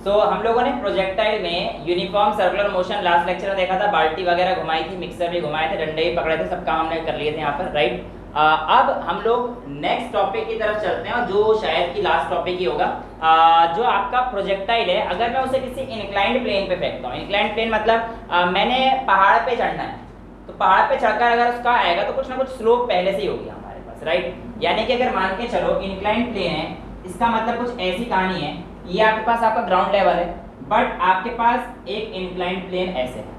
हम लोगों ने प्रोजेक्टाइल में uniform circular motion last lecture में देखा था, बाल्टी वगैरह घुमाई थी, मिक्सर भी घुमाए थे, डंडे भी पकड़े थे, सब काम हमने कर लिए थे यहाँ पर, राइट। अब हम लोग नेक्स्ट टॉपिक की तरफ चलते हैं, जो शायद कि लास्ट टॉपिक ही होगा। जो आपका प्रोजेक्टाइल है, अगर मैं उसे किसी इंक्लाइंड प्लेन पे फेंकता हूँ, इंक्लाइंड प्लेन मतलब मैंने पहाड़ पे चढ़ना है, तो पहाड़ पे चढ़कर अगर उसका आएगा तो कुछ ना कुछ स्लोप पहले से ही होगी हमारे पास, राइट। यानी कि अगर मान के चलो इंक्लाइंड प्लेन है, इसका मतलब कुछ ऐसी कहानी है, ये आपके पास आपका ग्राउंड लेवल है, बट आपके पास एक इंक्लाइंड प्लेन ऐसे है,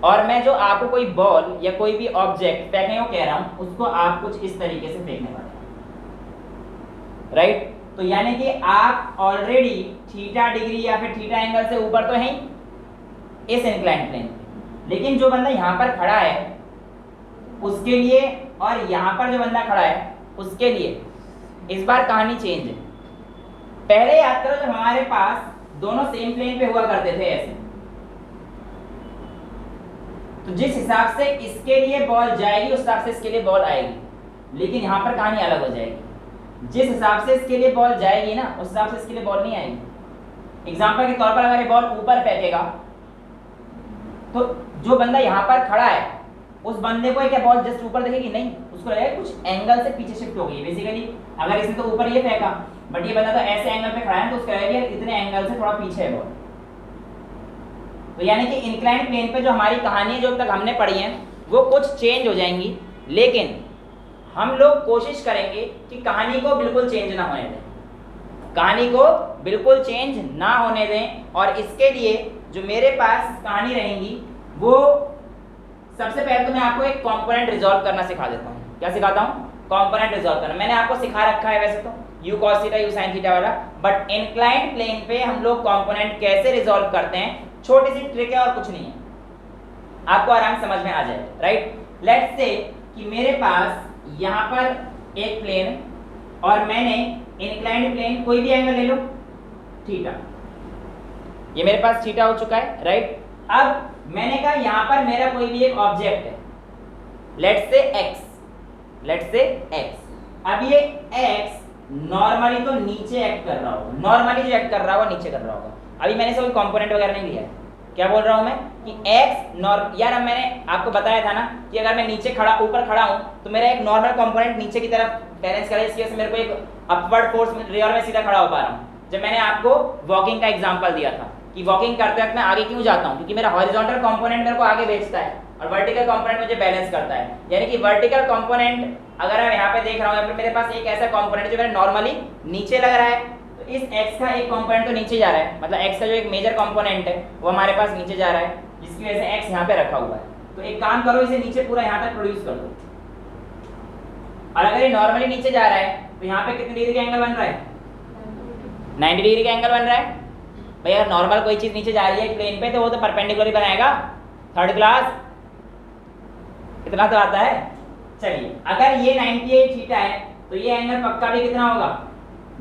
और मैं जो आपको कोई बॉल या कोई भी ऑब्जेक्ट फेंकने को कह रहा हूं, उसको आप कुछ इस तरीके से फेंकने वाले हैं, राइट। तो यानी कि आप ऑलरेडी थीटा डिग्री या फिर थीटा एंगल से ऊपर तो हैं इस इंक्लाइंड प्लेन, लेकिन जो बंदा यहाँ पर खड़ा है उसके लिए और यहाँ पर जो बंदा खड़ा है उसके लिए इस बार कहानी चेंज है। पहले याद करो जब हमारे पास दोनों सेम प्लेन पे हुआ करते थे ऐसे, तो जिस हिसाब से इसके लिए बॉल जाएगी उस हिसाब से इसके लिए बॉल आएगी, लेकिन यहाँ पर कहानी अलग हो जाएगी। जिस हिसाब से इसके लिए बॉल जाएगी ना, उस हिसाब से इसके लिए बॉल नहीं आएगी। एग्जाम्पल के तौर पर अगर ये बॉल ऊपर फेंकेगा तो जो बंदा यहाँ पर खड़ा है उस बंदे को क्या बॉल जस्ट ऊपर दिखेगी? नहीं, उसको लगेगा कुछ एंगल से पीछे शिफ्ट हो गई। बेसिकली अगर इसने तो ऊपर ये फेंका, बट ये बंदा तो ऐसे एंगल पे खड़ा है, तो उसका लगेगा इतने एंगल से थोड़ा पीछे है बॉल। तो यानी कि इंक्लाइंड प्लेन पे जो हमारी कहानी जो तक हमने पढ़ी है वो कुछ चेंज हो जाएंगी, लेकिन हम लोग कोशिश करेंगे कि कहानी को बिल्कुल चेंज ना होने दें, कहानी को बिल्कुल चेंज ना होने दें। और इसके लिए जो मेरे पास कहानी रहेंगी वो सबसे पहले तो मैं आपको एक कंपोनेंट रिजॉल्व करना सिखा देता हूँ। क्या सिखाता हूँ? कंपोनेंट रिजॉल्व करना। मैंने आपको सिखा रखा है वैसे तो u cos theta u sin theta वाला, बट इंक्लाइंड प्लेन पे हम लोग कंपोनेंट कैसे रिजॉल्व करते हैं, छोटी सी ट्रिक है और कुछ नहीं है, आपको आराम से समझ में आ जाए, राइट। लेट्स से कि मेरे पास यहाँ पर एक प्लेन और मैंने इंक्लाइंड प्लेन कोई भी एंगल ले लो थीटा, ये मेरे पास थीटा हो चुका है, राइट। अब मैंने कहा यहाँ पर मेरा कोई भी एक ऑब्जेक्ट है, लेट्स से x। अब ये x नॉर्मली तो नीचे एक्ट कर रहा होगा, नॉर्मली जो एक्ट कर रहा होगा नीचे कर रहा होगा। अभी मैंने कोई कंपोनेंट वगैरह नहीं लिया है। क्या बोल रहा हूँ मैं कि x यार, अब मैंने आपको बताया था ना कि अगर मैं नीचे खड़ा ऊपर खड़ा हूँ तो मेरा एक नॉर्मल कंपोनेंट नीचे की तरफ बैलेंस करे, इसकी वजह से मेरे को एक अपवर्ड फोर्स मिल रही है और मैं सीधा खड़ा हो पा रहा हूँ। जब मैंने आपको वॉकिंग का एग्जाम्पल दिया था कि वॉकिंग करते वक्त मैं आगे क्यों जाता हूँ, क्योंकि मेरा हॉरिजॉन्टल कंपोनेंट मेरे को आगे भेजता है और वर्टिकल कंपोनेंट मुझे बैलेंस करता है। यानी कि वर्टिकल कंपोनेंट अगर मैं यहाँ पे देख रहा हूँ, या फिर मेरे पास एक ऐसा कंपोनेंट जो मेरा नॉर्मली नीचे लग रहा है, तो इस x का एक कंपोनेंट तो नीचे जा रहा है, मतलब x का जो एक मेजर कंपोनेंट है वो हमारे पास नीचे जा रहा है, जिसकी वजह से x यहाँ पे रखा हुआ है। तो एक काम करो, इसे नीचे पूरा यहाँ तक प्रोड्यूस कर दो, और अगर ये नॉर्मली नीचे जा रहा है तो यहाँ पे कितने डिग्री का एंगल बन रहा है? 90 डिग्री का एंगल बन रहा है। भाई अगर नॉर्मल कोई चीज नीचे जा रही है प्लेन पे तो वो तो परपेंडिकुलर ही बनाएगा, थर्ड क्लास, इतना तो आता है। चलिए अगर ये 98 थीटा है तो ये एंगल पक्का भी कितना होगा?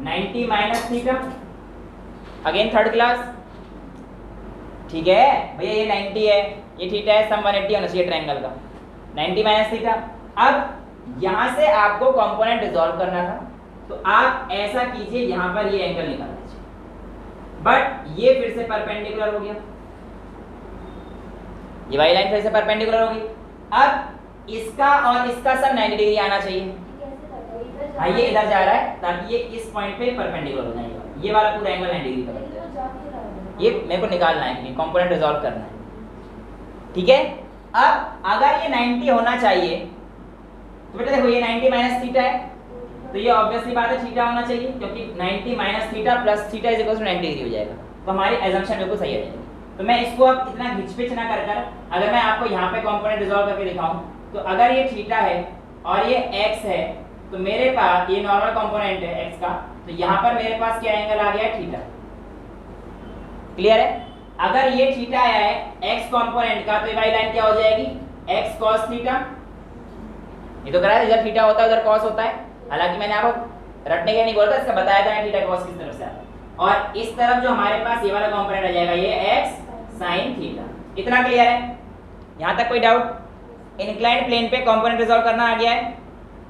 90 minus theta, again third class, ठीक है भैया। ये 90 है, ये थीटा है, सम 180 होना चाहिए ट्रायंगल का, 90 माइनस थीटा। अब यहाँ से आपको कंपोनेंट रिजॉल्व करना था, तो आप ऐसा कीजिए, यहाँ पर ये एंगल निकाल दीजिए, बट ये फिर से परपेंडिकुलर हो गया, ये वाली लाइन फिर से परपेंडिकुलर हो गई। अब इसका और इसका सब 90 डिग्री आना चाहिए। हाँ, ये इधर जा रहा है ताकि ये इस पॉइंट पे परपेंडिकुलर हो जाएगा, ये वाला पूरा एंगल 90 डिग्री का बन जाएगा। ये मेरे को निकालना है, कंपोनेंट रिजॉल्व करना है, ठीक है। अब अगर ये 90 होना चाहिए तो बेटा देखो ये 90 माइनस थीटा है, तो ये ऑब्वियसली बात है थीटा होना चाहिए, क्योंकि 90 minus theta plus theta is equal to 90 degree हो जाएगा। तो हमारी एजम्पशन बिल्कुल सही है। तो मैं इसको अब इतना घिचपिच ना कर अगर मैं आपको यहाँ पे कंपोनेंट रिजॉल्व करके दिखाऊं, तो अगर ये थीटा है और ये x है, तो मेरे पास ये नॉर्मल कंपोनेंट है x का, तो यहाँ पर मेरे पास क्या एंगल आ गया है? थीटा। क्लियर है? अगर ये थीटा आया है x कंपोनेंट का, तो ये वाली लाइन क्या हो जाएगी? x cos theta. ये तो करा है, इधर थीटा होता है उधर cos होता है, हालांकि मैंने आपको रटने के नहीं बोला था, इसका बताया था थीटा cos किस तरफ से आता है। और इस तरफ जो हमारे पास ये वाला कंपोनेंट आ जाएगा, ये x sin थीटा। इतना क्लियर है? यहाँ तक कोई डाउट? इंक्लाइंड प्लेन पे कंपोनेंट रिजॉल्व करना आ गया है,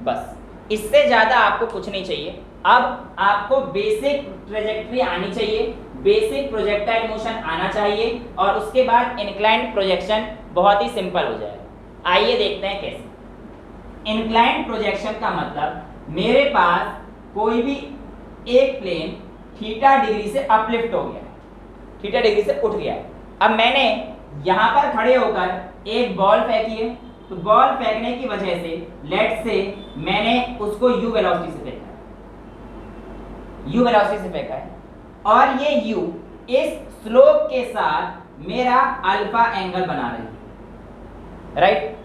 बस इससे ज्यादा आपको कुछ नहीं चाहिए। अब आपको बेसिक ट्रेजेक्ट्री आनी चाहिए, बेसिक प्रोजेक्टाइल मोशन आना चाहिए और उसके बाद इंक्लाइंड प्रोजेक्शन बहुत ही सिंपल हो जाएगा। आइए देखते हैं कैसे। इंक्लाइंड प्रोजेक्शन का मतलब मेरे पास कोई भी एक प्लेन थीटा डिग्री से अपलिफ्ट हो गया है, थीटा डिग्री से उठ गया है। अब मैंने यहां पर खड़े होकर एक बॉल फेंकी है, तो बॉल फेंकने की वजह से लेट से मैंने उसको यू वेलोसिटी से फेंका है, यू वेलोसिटी से फेंका है और ये यू इस स्लोप के साथ मेरा अल्फा एंगल बना रही है, राइट।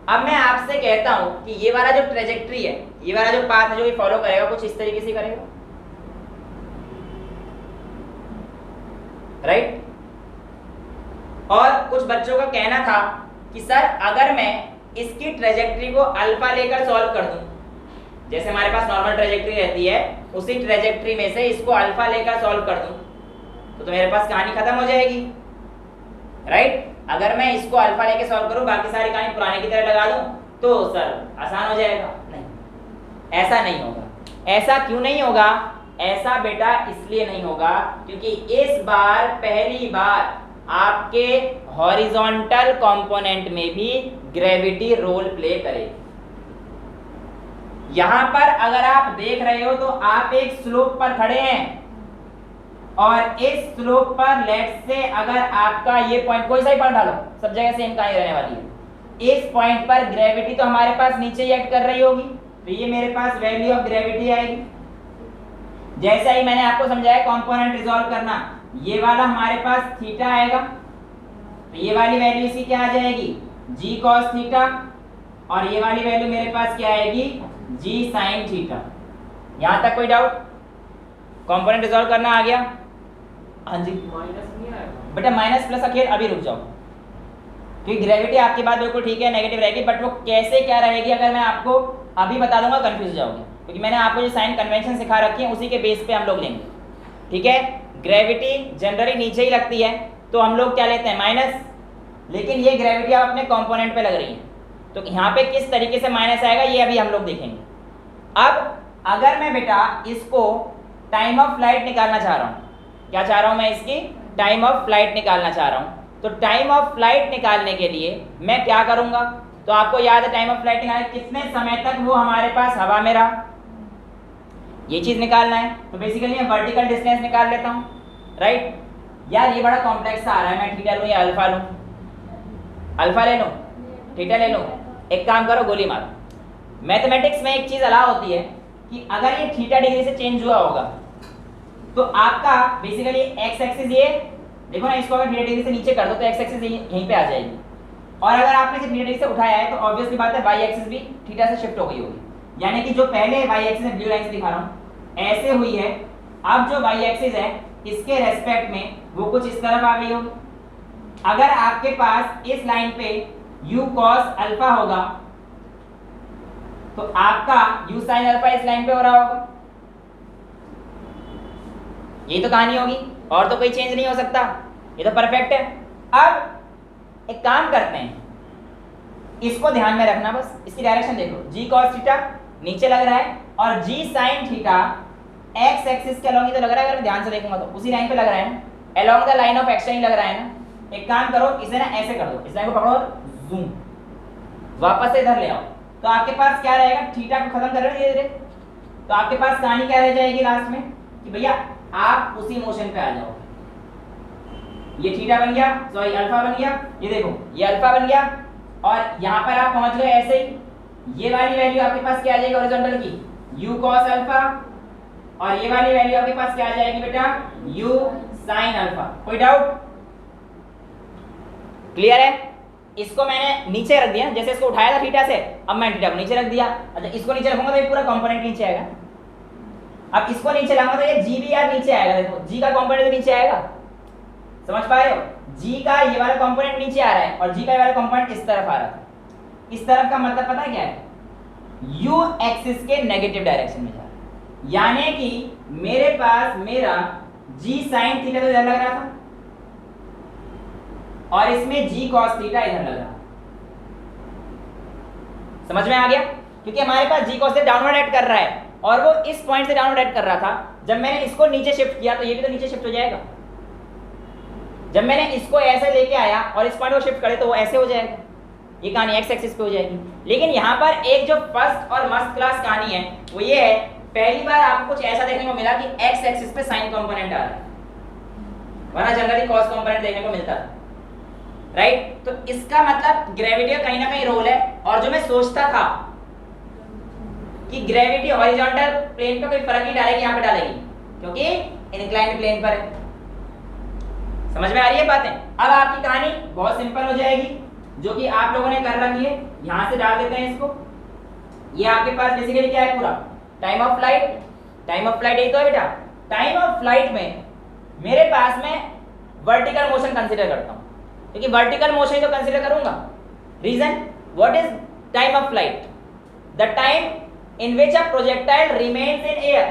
अब मैं आपसे कहता हूं कि ये वाला जो ट्रेजेक्ट्री है, ये वाला जो पाथ है जो ये फॉलो करेगा, कुछ इस तरीके से करेगा, राइट। और कुछ बच्चों का कहना था कि सर अगर मैं इसकी ट्रेजेक्ट्री को अल्फा लेकर सॉल्व कर दूं, जैसे हमारे पास नॉर्मल ट्रेजेक्ट्री रहती है उसी ट्रेजेक्ट्री में से इसको अल्फा लेकर सॉल्व कर दूं तो मेरे पास कहानी खत्म हो जाएगी, राइट। अगर मैं इसको अल्फा लेके सॉल्व करूं, बाकी सारी कहानी पुराने की तरह लगा दूं तो सर आसान हो जाएगा। नहीं, ऐसा नहीं होगा। ऐसा क्यों नहीं होगा? ऐसा बेटा इसलिए नहीं होगा क्योंकि इस बार पहली बार आपके हॉरिजॉन्टल कंपोनेंट में भी ग्रेविटी रोल प्ले करेगी। यहां पर अगर आप देख रहे हो तो आप एक स्लोप पर खड़े हैं और इस स्लोप पर लेट से अगर आपका ये पॉइंट, कोई सा ही पॉइंट डालो, सब जगह सेम कहानी रहने वाली है। इस पॉइंट पर ग्रेविटी तो हमारे पास नीचे ही एक्ट कर रही होगी, तो ये मेरे पास वैल्यू ऑफ ग्रेविटी आएगी। जैसा ही मैंने आपको समझाया कंपोनेंट रिजॉल्व करना, ये वाला हमारे पास थीटा आएगा, तो ये वाली वैल्यू इसकी क्या आ जाएगी? जी कॉस थीटा, और ये वाली वैल्यू मेरे पास क्या आएगी? जी साइन थीटा। यहां तक कोई डाउट? कंपोनेंट रिजॉल्व करना आ गया? हाँ जी, माइनस नहीं आएगा बेटा, माइनस प्लस का खेल अभी रुक जाओ, क्योंकि ग्रेविटी आपकी बात बिल्कुल ठीक है, नेगेटिव रहेगी, बट वो कैसे क्या रहेगी अगर मैं आपको अभी बता दूंगा कंफ्यूज हो जाओगे, क्योंकि मैंने आपको जो साइन कन्वेंशन सिखा रखी है उसी के बेस पे हम लोग लेंगे, ठीक है। ग्रेविटी जनरली नीचे ही लगती है तो हम लोग क्या लेते हैं? माइनस। लेकिन ये ग्रेविटी आप अपने कंपोनेंट पे लग रही है, तो यहाँ पे किस तरीके से माइनस आएगा ये अभी हम लोग देखेंगे। अब अगर मैं बेटा इसको टाइम ऑफ फ्लाइट निकालना चाह रहा हूँ, क्या चाह रहा हूँ मैं? इसकी टाइम ऑफ फ्लाइट निकालना चाह रहा हूँ, तो टाइम ऑफ फ्लाइट निकालने के लिए मैं क्या करूँगा? तो आपको याद है टाइम ऑफ फ्लाइट निकालने कितने समय तक वो हमारे पास हवा में रहा, ये चीज़ निकालना है। तो बेसिकली मैं वर्टिकल डिस्टेंस निकाल लेता हूँ, राइट। यार ये बड़ा कॉम्प्लेक्स सा आ रहा है, मैं थीटा लूँ या अल्फा लूँ? अल्फा ले लूँ, थीटा ले लूँ? एक काम करो, गोली मारो। मैथमेटिक्स में एक चीज़ अलाउ होती है कि अगर ये थीटा डिग्री से चेंज हुआ होगा तो आपका बेसिकली एक्स एक्सिस, ये देखो ना, इसको अगर थीटा डिग्री से नीचे कर दो तो एक्स एक्सिस यहीं पे आ जाएगी, और अगर आपने इसे थीटा डिग्री से उठाया है तो ऑब्वियसली बात है वाई एक्सिस भी थीटा से शिफ्ट हो गई होगी, यानी कि जो पहले वाई एक्सिस में ब्लू लाइन से दिखा रहा हूँ ऐसे हुई है, अब जो वाई एक्सिस है इसके रेस्पेक्ट में वो कुछ इस तरफ आ गई होगी। अगर आपके पास इस लाइन पे u cos अल्फा होगा तो आपका u sin अल्फा इस लाइन पे हो रहा होगा, ये तो कहानी होगी, और तो कोई चेंज नहीं हो सकता, ये तो परफेक्ट है। अब एक काम करते हैं, इसको ध्यान में रखना, बस इसकी डायरेक्शन देखो, g cos थीटा नीचे लग रहा है और g sin theta x axis के अलोंग ही तो लग रहा है, अगर मैं ध्यान से देखूंगा तो उसी लाइन पे लग रहा है ना, along the line of action ही लग रहा है ना। एक काम करो, इसे ना ऐसे कर दो, इस लाइन को पकड़ो और जूम वापस से इधर ले आओ, तो आपके पास क्या रहेगा? थीटा को खत्म कर रहे हो धीरे धीरे, तो आपके पास कहानी क्या रह जाएगी लास्ट में कि भैया आप उसी मोशन पे आ जाओ। ये थीटा बन गया, सॉरी अल्फा बन गया, ये देखो ये अल्फा बन गया, और यहाँ पर आप पहुंच गए ऐसे ही, ये वाली वैल्यू आपके पास क्या आ जाएगी हॉरिजॉन्टल की? u cos अल्फा, और ये वाली वैल्यू आपके पास क्या आ जाएगी बेटा? u sin alpha. कोई डाउट? क्लियर है? इसको मैंने नीचे रख दिया, जैसे इसको उठाया था थीटा से, अब मैं थीटा को नीचे रख दिया। अच्छा, इसको नीचे रखूंगा तो ये पूरा कंपोनेंट नीचे आएगा। अब इसको नीचे लाऊंगा तो ये g भी यार नीचे आएगा, देखो g का कंपोनेंट नीचे आएगा, समझ पा रहे हो? g का ये वाला कंपोनेंट नीचे आ रहा है और g का ये वाला कंपोनेंट इस तरफ आ रहा था। इस तरफ का मतलब पता है क्या है? u एक्सिस के नेगेटिव डायरेक्शन में जा रहा है, यानी कि मेरे पास मेरा g sin थीटा तो इधर लग रहा था और इसमें g cos थीटा इधर लग रहा। समझ में आ गया? क्योंकि हमारे पास g cos से डाउनवर्ड एक्ट कर रहा है और वो इस पॉइंट से डाउनवर्ड एक्ट कर रहा था, जब मैंने इसको नीचे शिफ्ट किया तो ये भी तो नीचे शिफ्ट हो जाएगा। जब मैंने इसको ऐसे लेके आया और इस पॉइंट को शिफ्ट करे तो वो ऐसे हो जाएगा, ये कहानी एक्स एक्सिस पे हो जाएगी। लेकिन यहाँ पर एक जो फर्स्ट और मस्त क्लास कहानी है वो ये है, पहली बार आपको कुछ ऐसा देखने को मिला कि एक्स एक्सिस पे साइन कंपोनेंट आ रहा है, वरना जनरली कॉस कंपोनेंट देखने को मिलता था, राइट। तो इसका मतलब ग्रेविटी का कहीं ना कहीं रोल है। और जो मैं सोचता था कि ग्रेविटी हॉरिजॉन्टल प्लेन पे कोई फर्क नहीं डालेगी, यहाँ पे डालेगी क्योंकि इंक्लाइंड प्लेन पर है। समझ में आ रही है बातें? अब आपकी कहानी बहुत सिंपल हो जाएगी, जो कि आप लोगों ने कर रखी है। यहां से डाल देते हैं इसको। ये आपके पास बेसिकली क्या है, पूरा time of flight. Time of flight यही तो है बेटा। टाइम ऑफ फ्लाइट में मेरे पास में वर्टिकल मोशन कंसीडर करता हूं, क्योंकि वर्टिकल मोशन तो कंसीडर करूंगा। Reason, what is time of flight? The time in which a projectile remains in air.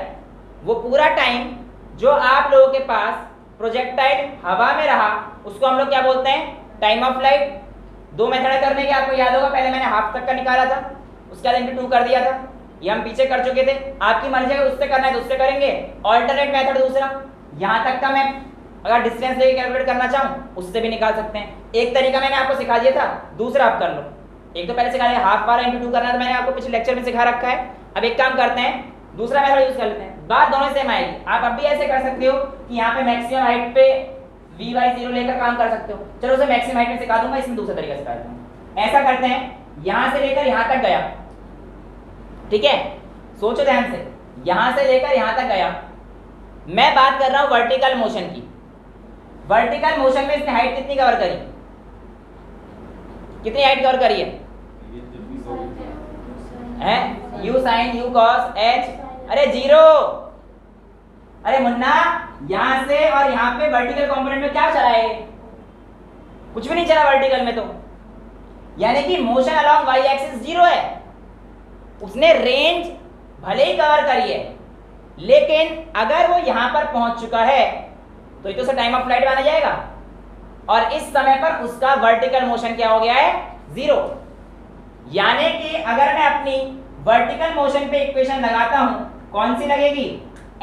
वो पूरा टाइम जो आप लोगों के पास प्रोजेक्टाइल हवा में रहा उसको हम लोग क्या बोलते हैं, टाइम ऑफ फ्लाइट। दो मेथड करने के, आपको याद होगा, पहले मैंने हाफ तक का निकाला था, उसके बाद इंटू 2 कर दिया था, ये हम पीछे कर चुके थे। आपकी मर्जी है उससे करना है तो उससे करेंगे। ऑल्टरनेट मेथड दूसरा, यहाँ तक का मैं अगर डिस्टेंस लेके कैलकुलेट करना चाहूँ उससे भी निकाल सकते हैं। एक तरीका मैंने आपको सिखा दिया था, दूसरा आप कर लो। एक तो पहले सिखा दिया हाफ बार इंटू 2 करना, तो मैंने आपको पिछले लेक्चर में सिखा रखा है। अब एक काम करते हैं, दूसरा मेथड यूज कर लेते हैं, बात दोनों सेम आएगी। आप अब भी ऐसे कर सकते हो कि यहाँ पे मैक्सिमम हाइट पे v/0 लेकर काम कर सकते हो। चलो उसे मैक्सिमम हाइट में सिखा दूंगा, इसमें दूसरा तरीका सिखा दूंगा। ऐसा करते हैं, यहां से लेकर यहां तक गया, ठीक है, सोचो ध्यान से, यहां से लेकर यहां तक गया। मैं बात कर रहा हूं वर्टिकल मोशन की। वर्टिकल मोशन में इसने हाइट कितनी कवर करी, कितनी हाइट कवर करी है? u sin u cos h, अरे 0। अरे मुन्ना, यहां से और यहां पे वर्टिकल कंपोनेंट में क्या चला है? कुछ भी नहीं चला वर्टिकल में, तो यानी कि मोशन अलोंग y एक्सिस 0 है। उसने रेंज भले ही कवर करी है, लेकिन अगर वो यहां पर पहुंच चुका है तो ये तो उसे टाइम ऑफ फ्लाइट माना जाएगा, और इस समय पर उसका वर्टिकल मोशन क्या हो गया है, 0। यानी कि अगर मैं अपनी वर्टिकल मोशन पे इक्वेशन लगाता हूं, कौन सी लगेगी,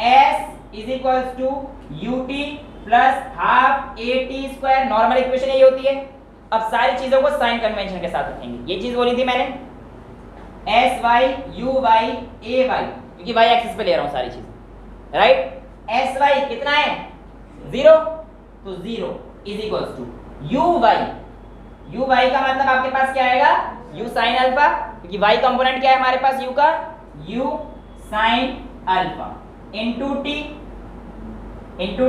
s is equals to ut plus half at²। Normal equation यही होती है। अब सारी चीजों को साइन कन्वेंशन के साथ रखेंगे। ये चीज बोली थी मैंने, sy uy ay, क्योंकि y एक्सिस पे ले रहा हूं सारी चीज, राइट। sy कितना है, 0, तो 0 इज इक्वल्स टू uy का मतलब आपके पास क्या आएगा, u sin अल्फा, क्योंकि y कंपोनेंट क्या है हमारे पास u का, u sin alpha into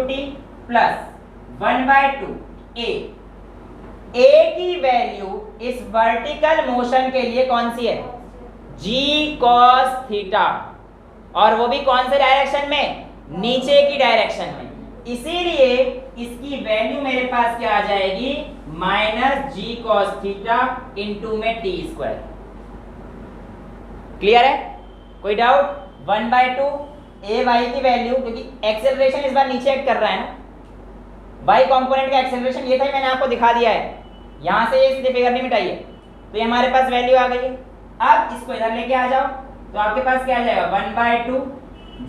t plus 1/2 a की वैल्यू इस वर्टिकल मोशन के लिए कौन सी है, g cos थीटा, और वो भी कौन से डायरेक्शन में, नीचे की डायरेक्शन में। इसीलिए इसकी वैल्यू मेरे पास क्या आ जाएगी, minus g cos theta into में t²। क्लियर है, कोई डाउट? 1/2 ay की वैल्यू, क्योंकि एक्सेलरेशन इस बार नीचे एक्ट कर रहा है ना, y कंपोनेंट का एक्सेलरेशन ये था, मैंने आपको दिखा दिया है। यहां से ये सीधे फिगर नहीं मिटाइए, तो ये हमारे पास वैल्यू आ गई है। अब इसको इधर लेके आ जाओ, तो आपके पास क्या आ जाएगा, 1/2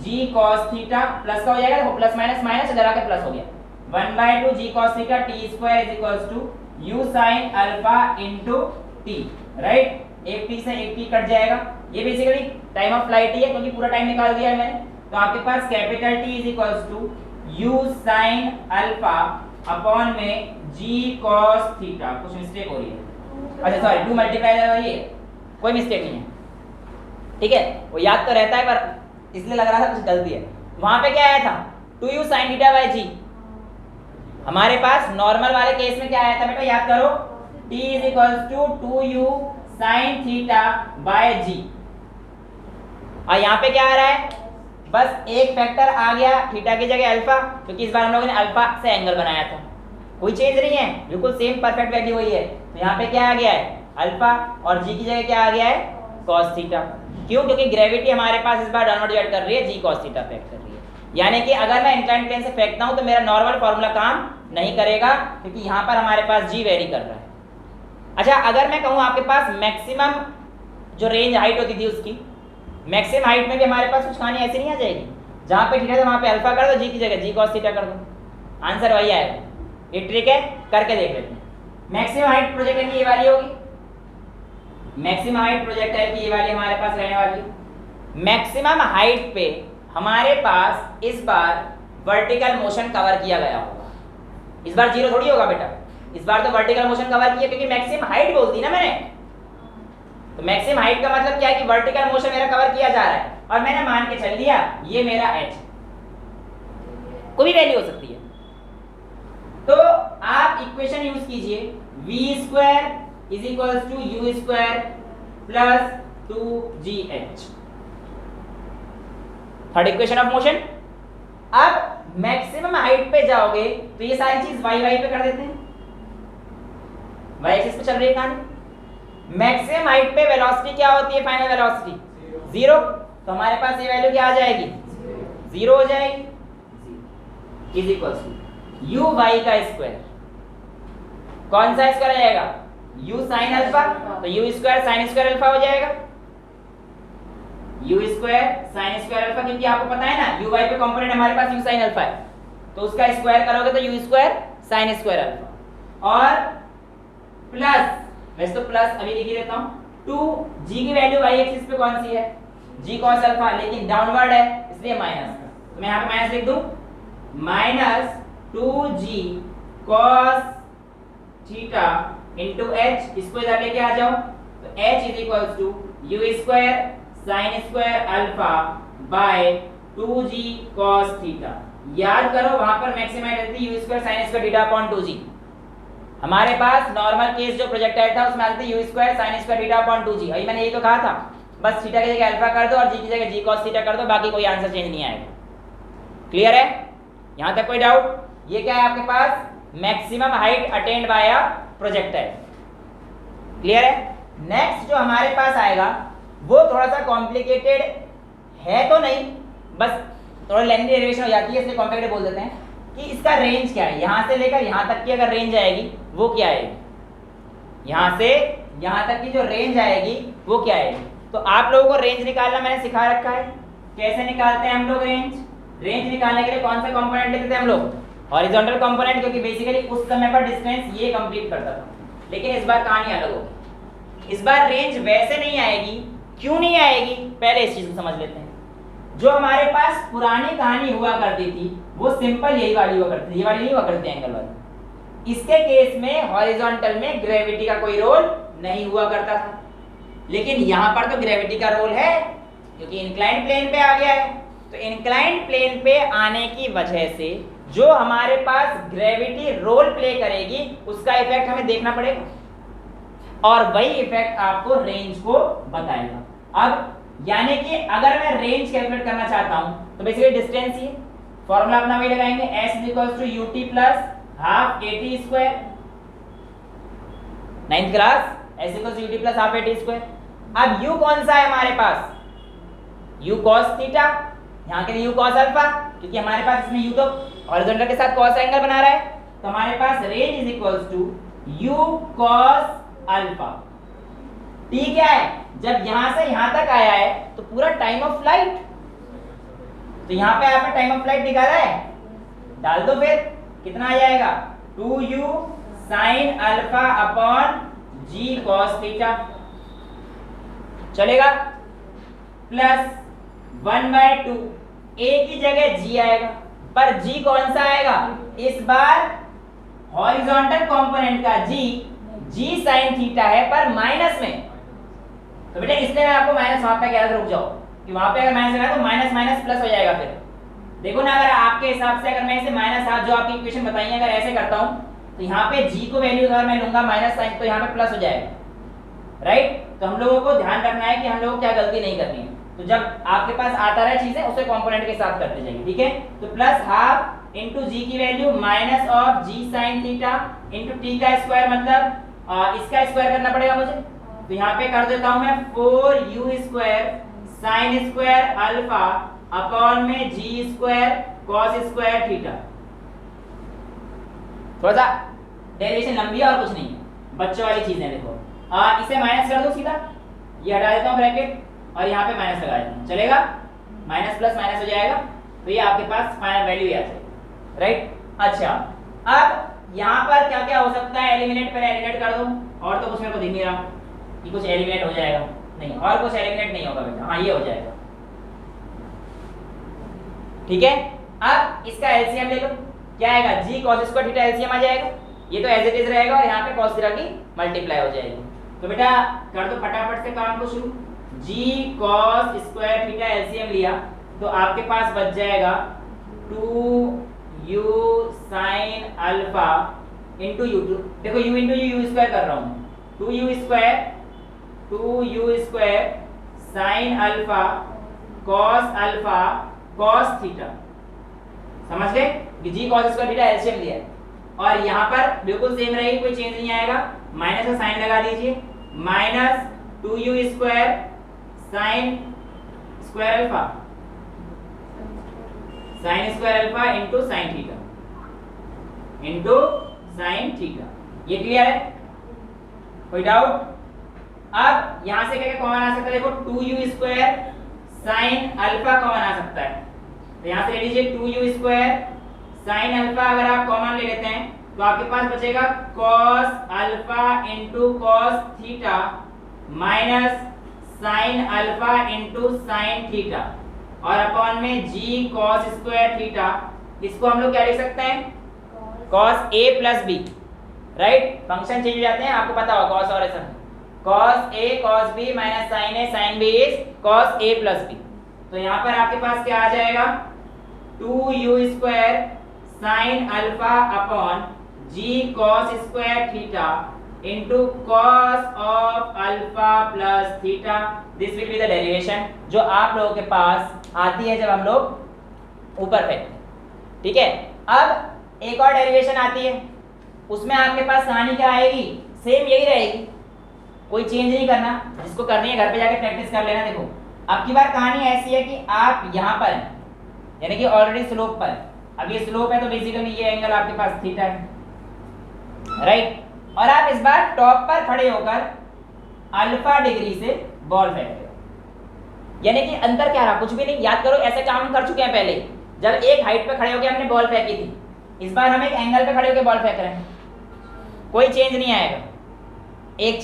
g cos थीटा प्लस का हो जाएगा, देखो प्लस माइनस माइनस इधर आके प्लस हो गया, 1/2 g cos theta t² is equals to u sin alpha into t, right. एक t से एक t कट जाएगा। ये बेसिकली टाइम ऑफ फ्लाइट ही है, क्योंकि पूरा टाइम निकाल दिया है मैंने। तो आपके पास capital T is equals to u sin alpha upon में g cos थीटा। कुछ मिस्टेक हो रही है, अच्छा सॉरी, 2 मल्टीप्लाई हो रही है, कोई मिस्टेक नहीं है, ठीक है। वो याद तो रहता है, पर इसलिए लग रहा था कुछ गलती है। वहां पे क्या आया था, 2u sin theta by g। हमारे पास नॉर्मल वाले केस में क्या आया था बेटा, याद करो, t is equals to 2u sin theta by g। और यहाँ पे क्या आ रहा है, बस एक फैक्टर आ गया थीटा की जगह अल्फा, क्योंकि इस बार हम लोगों ने अल्फा से एंगल बनाया था। कोई चेंज नहीं है, बिल्कुल सेम परफेक्ट वैल्यू वही है। तो यहाँ पे क्या आ गया है, अल्फा, और g की जगह क्या आ गया है, cos थीटा। क्यों, क्योंकि ग्रेविटी हमारे पास इस बार डाउनवर्ड रिएक्ट कर रही है, g cos थीटा फेक्ट कर रही है। यानी कि अगर मैं इंक्लाइंड प्लेन से फेंकता हूं तो मेरा नॉर्मल फॉर्मूला काम नहीं करेगा, क्योंकि यहाँ पर हमारे पास g वेरी कर रहा है। अच्छा, अगर मैं कहूँ आपके पास मैक्सिमम जो रेंज हाइट होती थी उसकी, मैक्सिमम हाइट में भी हमारे पास कुछ कहानी ऐसी नहीं आ जाएगी। जहाँ पे थीटा था वहाँ पे अल्फा कर दो, जी की जगह जी कॉस थीटा कर दो, आंसर वही आएगा। ये ट्रिक है, करके देख लेते हैं। मैक्सिमम हाइट प्रोजेक्टर की ये वाली होगी, मैक्सिमम हाइट प्रोजेक्टर की ये वाली हमारे पास रहने वाली है। मैक्सिमम हाइट पे हमारे पास इस बार वर्टिकल मोशन कवर किया गया होगा, इस बार जीरो थोड़ी होगा बेटा, इस बार तो वर्टिकल मोशन कवर किया, क्योंकि मैक्सिमम हाइट बोल दी ना मैंने। तो मैक्सिमम हाइट का मतलब क्या है कि वर्टिकल मोशन मेरा कवर किया जा रहा है, और मैंने मान के चल दिया ये मेरा h, कोई भी वैल्यू हो सकती है। तो आप इक्वेशन यूज कीजिए, v square is equals to u square plus 2gh, third equation of motion. अब मैक्सिमम हाइट पे जाओगे तो ये सारी चीज y y पे कर देते हैं, y एक्सिस पे चल रही है कहानी। मैक्सिमम हाइट पे वेलोसिटी क्या होती है, फाइनल वेलोसिटी जीरो, तो हमारे पास ये वैल्यू क्या आ जाएगी, जीरो हो जाएगी, is equals to u y का स्क्वायर, कौन सा स्क्वायर आ जाएगा, u साइन अल्फा, तो u square sine square alpha हो जाएगा, u square sine square alpha, क्योंकि आपको पता है ना u y पे कंपोनेंट हमारे पास u साइन अल्फा है, तो उसका स्क्वायर करोगे तो u square sine square alpha, और प्लस, वैसे तो प्लस अभी लिख ही देता हूं, 2g की वैल्यू y एक्सिस पे कौन सी है, g cos अल्फा, लेकिन डाउनवर्ड है इसलिए माइनस, तो मैं यहां पे माइनस लिख दूं, minus 2g cos theta into h, इसको इधर लेके आ जाओ, तो h is equals to u square sine square alpha by 2g cos theta. याद करो वहां पर मैक्सिमम रहती u square sine square theta upon 2g, हमारे पास नॉर्मल केस जो प्रोजेक्टाइल था उसमें आती u square sine square theta upon 2g, अभी मैंने यही तो कहा था, बस थीटा की जगह अल्फा कर दो और g की जगह g cos थीटा कर दो, बाकी कोई आंसर चेंज नहीं आएगा। क्लियर है, यहां तक कोई डाउट? ये क्या है आपके पास, maximum height attained by a projectile. Clear है। नेक्स्ट जो हमारे पास आएगा वो थोड़ा सा कॉम्प्लिकेटेड है तो नहीं, बस थोड़ा लेंथी डेरिवेशन हो जाती है इसलिए कॉम्प्लिकेटेड बोल देते हैं, कि इसका रेंज क्या है, यहां से लेकर यहां तक की अगर रेंज आएगी वो क्या आएगी, यहां से यहां तक की जो रेंज आएगी वो क्या आएगी। तो आप लोगों को रेंज निकालना मैंने सिखा रखा है, कैसे निकालते हैं हम लोग रेंज। रेंज निकालने के लिए कौन सा कंपोनेंट लेते थे हम लोग, हॉरिजॉन्टल कंपोनेंट, क्योंकि बेसिकली उस समय पर डिस्टेंस ये कंप्लीट करता था, लेकिन इस बार कहानी अलग होगी, इस बार रेंज वैसे नहीं आएगी। क्यों नहीं आएगी, पहले इस चीज को समझ लेते हैं। जो हमारे पास पुरानी कहानी हुआ करती थी वो सिंपल यही वाली हुआ करती थी, ये वाली नहीं हुआ करती एंगल वाली। इसके केस में हॉरिजॉन्टल में ग्रेविटी का कोई रोल नहीं हुआ करता था, लेकिन यहां पर तो ग्रेविटी का रोल है क्योंकि इंक्लाइंड प्लेन पे आ गया है। तो इंक्लाइंड प्लेन पे आने की वजह से जो हमारे पास ग्रेविटी रोल प्ले करेगी उसका इफेक्ट हमें देखना पड़ेगा, और वही इफेक्ट आपको रेंज को बताएगा। अब यानी कि अगर मैं रेंज कैलकुलेट करना चाहता हूं तो बेसिकली डिस्टेंस ही फॉर्मूला अपना वही लगाएंगे, s ut plus half at square, 9th class, s ut plus half at square. अब u कौन सा है हमारे पास, u cos थीटा, यहां के लिए u cos अल्फा, क्योंकि हमारे पास इसमें u तो हॉरिजॉन्टल के साथ cos एंगल बना रहा है, तो हमारे पास range is equals to u cos alpha. t क्या है, जब यहां से यहां तक आया है तो पूरा टाइम ऑफ फ्लाइट, तो यहां पे आपने टाइम ऑफ फ्लाइट निकाला है, डाल दो, फिर कितना आ जाएगा 2u sin alpha upon g cos theta, चलेगा, प्लस 1/2, a की जगह g आएगा, पर g कौन सा आएगा, इस बार हॉरिजॉन्टल कंपोनेंट का g sin थीटा है पर माइनस में, तो बेटा इसलिए मैं आपको माइनस वहां पे कह रहा था, रुक जाओ, कि वहां पे अगर माइनस लगाया तो माइनस माइनस प्लस हो जाएगा। फिर देखो ना, अगर आपके हिसाब से अगर मैं इसे माइनस हाफ जो आपकी इक्वेशन बताई है अगर ऐसे करता हूं तो यहाँ पे g को वैल्यू अगर मैं लूंगा माइनस साइन तो यहाँ पे प्लस हो जाएगा, राइट। तो हम लोगों को ध्यान रखना है कि हम लोगों को क्या गलती नहीं करनी है, तो जब आपके पास आता रहे चीजें उसे कंपोनेंट के साथ करते जाइए, ठीक है। तो प्लस हाफ इंटू जी की value minus of g sine theta into t का स्क्वायर, मतलब इसका स्क्वायर करना पड़ेगा मुझे, तो यहाँ पे कर देता हूं मैं 4u square sine square alpha upon में जी स्क्वायर कॉस स्क्वायर थीटा। थोड़ा सा डेरिवेशन लंबी है और कुछ नहीं है, बच्चों वाली चीजें। देखो इसे माइनस कर दो सीधा, ये हटा देता हूं ब्रैकेट और यहाँ पे माइनस लगा देता हूं, चलेगा, माइनस प्लस माइनस हो जाएगा, तो ये आपके पास फाइनल वैल्यू आ जाएगी, राइट। अच्छा, अब यहाँ पर क्या क्या हो सकता है एलिमिनेट, पहले एलिमिनेट कर दो, और तो कुछ मेरे को दिख नहीं रहा कि कुछ एलिमिनेट हो जाएगा, नहीं और कुछ एलिमिनेट नहीं होगा बेटा, हाँ ये हो जाएगा, ठीक है। अब इसका एलसीएम ले लो, क्या आएगा, जी cos स्क्वायर थीटा एलसीएम आ जाएगा, ये तो एज इट इज रहेगा और यहाँ पे cos थीटा की मल्टीप्लाई हो जाएगी। तो बेटा कर दो फटाफट से काम को शुरू, जी cos स्क्वायर थीटा एलसीएम लिया तो आपके पास बच जाएगा 2u sin alpha into you, देखो u इंटू यू स्क्वायर कर रहा हूँ, 2u square sin alpha cos theta, समझ गए कि जी cos स्क्वायर थीटा एलसीएम लिया है, और यहाँ पर बिल्कुल सेम रहेगी, कोई चेंज नहीं आएगा, माइनस का साइन लगा दीजिए, minus 2u square sin square alpha into sin theta, ये क्लियर है, कोई डाउट। अब यहाँ से क्या क्या कॉमन आ सकता है, देखो 2u square sin alpha common आ सकता है, तो यहाँ से ले लीजिए 2u स्क्वायर sin अल्फा, अगर आप कॉमन ले लेते हैं तो आपके पास बचेगा cos alpha into cos theta minus sin alpha into sin theta, और अपॉन में g cos स्क्वायर थीटा, इसको हम लोग क्या लिख सकते हैं, cos a plus b, right, function change हो जाते हैं, आपको पता होगा cos और ऐसा, cos a cos b minus sin a sin b is cos a plus b, तो यहाँ पर आपके पास क्या आ जाएगा, 2u square sin alpha upon g cos square theta into cos of alpha plus theta, this will be the derivation जो आप लोगों के पास आती है जब हम लोग ऊपर फेंकते हैं, ठीक है। अब एक और डेरिवेशन आती है, उसमें आपके पास कहानी क्या आएगी, सेम यही रहेगी, कोई चेंज नहीं करना, जिसको करनी है घर पे जाके प्रैक्टिस कर लेना। देखो अब की बार कहानी ऐसी है कि आप यहाँ पर हैं, यानी कि ऑलरेडी स्लोप पर है, अब ये स्लोप है तो बेसिकली ये एंगल आपके पास थीटा है, राइट, और आप इस बार टॉप पर खड़े होकर अल्फा डिग्री से बॉल फेंक रहे हो, यानी कि अंतर क्या रहा, कुछ भी नहीं, याद करो ऐसे काम हम कर चुके हैं पहले, जब एक हाइट पे खड़े होकर हमने बॉल फेंकी थी, इस बार हम एक एंगल पे खड़े होकर बॉल फेंक रहे हैं, कोई चेंज नहीं आएगा, एक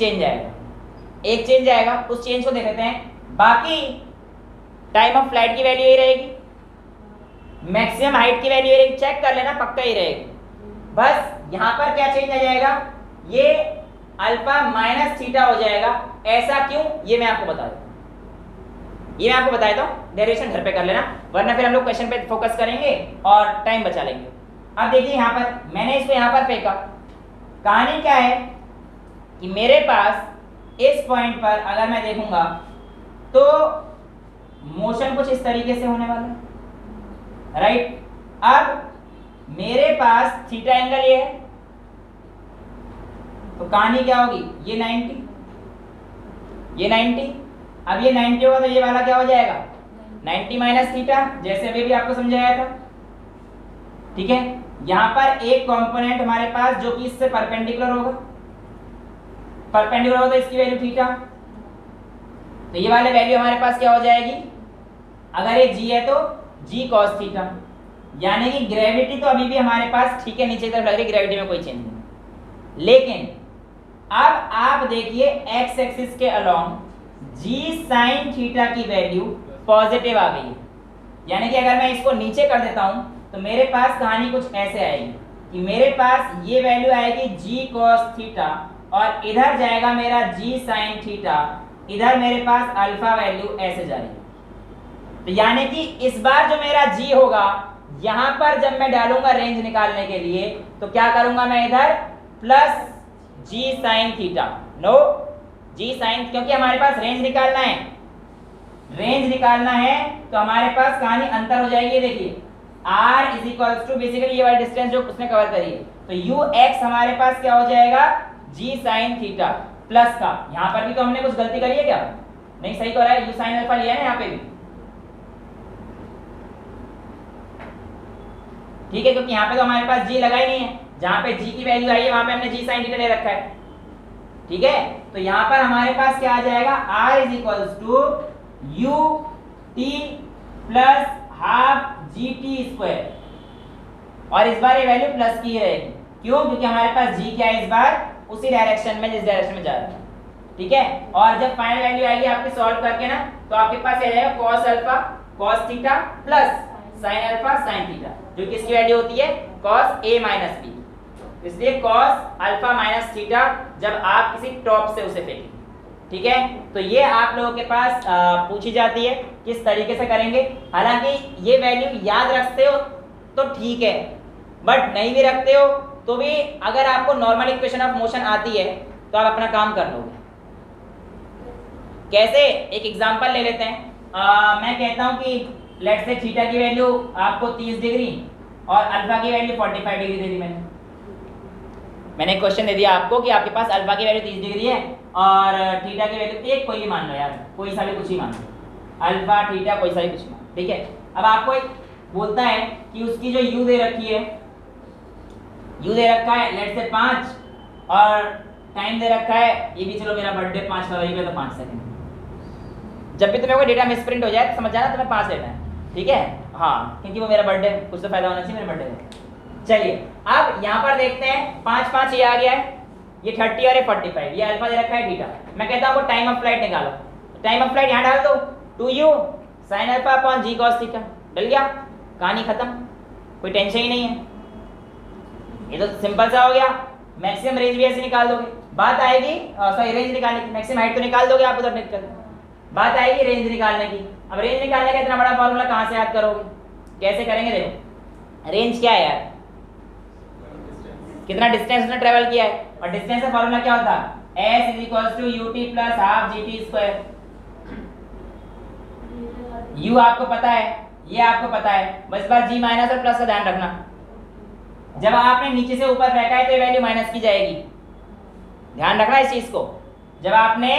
चेंज आएगा, उस चेंज को देख लेते हैं, बाकी टाइम ऑफ फ्लाइट की वैल्यू यही रहेगी, मैक्सिमम हाइट की वैल्यू यही, चेक कर लेना पक्का ही रहेगी, बस यहाँ पर क्या चेंज आ जाएगा, ये अल्फा माइनस थीटा हो जाएगा, ऐसा क्यों ये मैं आपको बता देता हूँ, डेरिवेशन घर पे कर लेना, वरना फिर हम लोग क्वेश्चन पे फोकस करेंगे और टाइम बचा लेंगे। अब देखिए यहाँ पर मैंने इसको यहाँ पर फेंका, कहानी क्या है कि मेरे पास इस पॉइंट पर अगर मैं देखूंगा तो मोशन कुछ इस तरीके से होने वाला है, राइट। अब मेरे पास थीटा एंगल ये है, तो कहानी क्या होगी, ये 90, अब ये 90 होगा तो ये वाला क्या हो जाएगा, 90 माइनस थीटा, जैसे अभी भी आपको समझाया था, ठीक है। यहाँ पर एक कंपोनेंट हमारे पास जो कि इससे परपेंडिकुलर होगा, तो इसकी वैल्यू थीटा, तो ये वाले वैल्यू हमारे पास क्या हो जाएगी, अगर ये g है तो g cos थीटा, यानी कि ग्रेविटी तो अभी भी हमारे पास ठीक है, नीचे की तरफ लग रही, ग्रेविटी में कोई चेंज नहीं, लेकिन अब आप देखिए x एक्सिस के अलोंग g sin थीटा की वैल्यू पॉजिटिव आ गई है, यानी कि अगर मैं इसको नीचे कर देता हूं तो मेरे पास कहानी कुछ ऐसे आएगी कि मेरे पास ये वैल्यू आएगी g cos थीटा, और इधर जाएगा मेरा g sin थीटा, इधर मेरे पास अल्फा वैल्यू ऐसे जा रही है, तो यानी कि इस बार जो मेरा g होगा, यहां पर जब मैं डालूंगा रेंज निकालने के लिए तो क्या करूंगा मैं, इधर plus g sin theta, no g sin, क्योंकि हमारे पास रेंज निकालना है, तो हमारे पास कहानी अंतर हो जाएगी, देखिए r is equals to basically ये वाला डिस्टेंस जो उसने कवर करी है, तो ux हमारे पास क्या हो जाएगा, g sin थीटा प्लस का, यहाँ पर भी तो हमने कुछ गलती करी है क्या, नहीं सही तो रहा है, u sin अल्फा लिया है ना यहाँ पे भी, ठीक है, क्योंकि यहाँ पे तो हमारे पास g लगा ही नहीं है, जहाँ पे g की वैल्यू आई है वहां पे हमने g sin थीटा ले रखा है, ठीक है। तो यहाँ पर हमारे पास क्या आ जाएगा, r is equals to u t plus half g t square, और इस बार ये वैल्यू प्लस की रहेगी। क्यों? क्योंकि हमारे पास जी क्या है इस बार, उसी डायरेक्शन में जिस डायरेक्शन में जा रहा है। ठीक है, और जब फाइनल वैल्यू आएगी आपके सॉल्व करके ना, तो आपके पास ये जाएगा cos alpha cos theta plus sin alpha sin theta, जो कि इसकी वैल्यू होती है cos a माइनस बी। इसलिए cos अल्फा माइनस थीटा जब आप किसी टॉप से उसे फेंकेंगे। ठीक है, तो ये आप लोगों के पास पूछी जाती है, किस तरीके से करेंगे। हालांकि ये वैल्यू याद रखते हो तो ठीक है, बट नहीं भी रखते हो तो भी अगर आपको नॉर्मल इक्वेशन ऑफ मोशन आती है तो आप अपना काम कर लोगे। कैसे? एक एग्जांपल ले लेते हैं। मैं कहता हूं कि लेट्स से थीटा की वैल्यू आपको 30 डिग्री और अल्फा की वैल्यू 45 डिग्री दे दी। मैंने एक क्वेश्चन दे दिया आपको कि आपके पास अल्फा की वैल्यू 30 डिग्री है और थीटा की वैल्यू एक कोई भी मान लो यार, कोई सा भी कुछ ही मान लो, अल्फा थीटा कोई सा भी कुछ मान। ठीक है, अब आपको एक बोलता है कि उसकी जो यू दे रखी है, यू दे रखा है लेट्स से 5 और टाइम दे रखा है, ये भी चलो मेरा बर्थडे 5 फरवरी पे तो 5 सेकंड। जब भी तुम्हें कोई डेटा मिसप्रिंट हो जाए तो समझ जाना तुम्हें 5 लेना है। ठीक है, हाँ, क्योंकि वो मेरा बर्थडे, कुछ तो फायदा होना चाहिए मेरे बर्थडे में। चलिए अब यहाँ पर देखते हैं 5 5 ये आ गया है, ये 30 और ये 45, ये अल्फा दे रखा है थीटा। मैं कहता हूँ टाइम ऑफ फ्लाइट निकालो, टाइम ऑफ फ्लाइट यहाँ डाल दो 2u sin alpha upon g cos theta, डल गया, कहानी खत्म, कोई टेंशन ही नहीं है। ये तो सिंपल सा हो गया। मैक्सिमम रेंज भी ऐसे निकाल दोगे, बात आएगी सॉरी रेंज निकालने की, मैक्सिमम हाइट तो निकाल दोगे आप उधर निकल, बात आएगी रेंज निकालने की। अब रेंज निकालने का इतना बड़ा फॉर्मूला कहाँ से याद करोगे, कैसे करेंगे? देखो रेंज क्या है यार, कितना डिस्टेंस उसने ट्रेवल किया है, और डिस्टेंस का फॉर्मूला क्या होता है, s is equals to ut plus half gt square. u आपको पता है, ये आपको पता है, बस बार g माइनस और प्लस का ध्यान रखना। जब आपने नीचे से ऊपर फेंका है तो ये वैल्यू माइनस की जाएगी, ध्यान रखना इस चीज को। जब आपने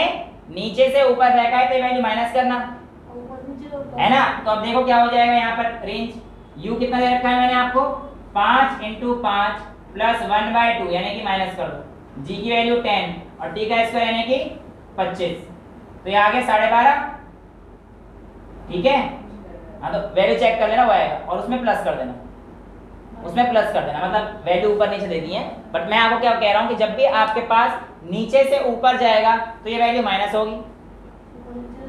नीचे से ऊपर फेंका है तो ये वैल्यू माइनस करना है ना। तो अब देखो क्या हो जाएगा यहाँ पर, रेंज u कितना दे रखा है मैंने आपको, 5 × 5 प्लस 1/2 यानी कि माइनस कर दो, g की वैल्यू 10 और t का स्क्वायर यानी कि 25, तो ये आ गया 12.5। ठीक है, हाँ तो वैल्यू चेक कर लेना वो आएगा, और उसमें प्लस कर देना, उसमें प्लस कर देना, मतलब वैल्यू ऊपर नीचे दे दी है। बट मैं आपको क्या कह रहा हूँ कि जब भी आपके पास नीचे से ऊपर जाएगा तो ये वैल्यू माइनस होगी,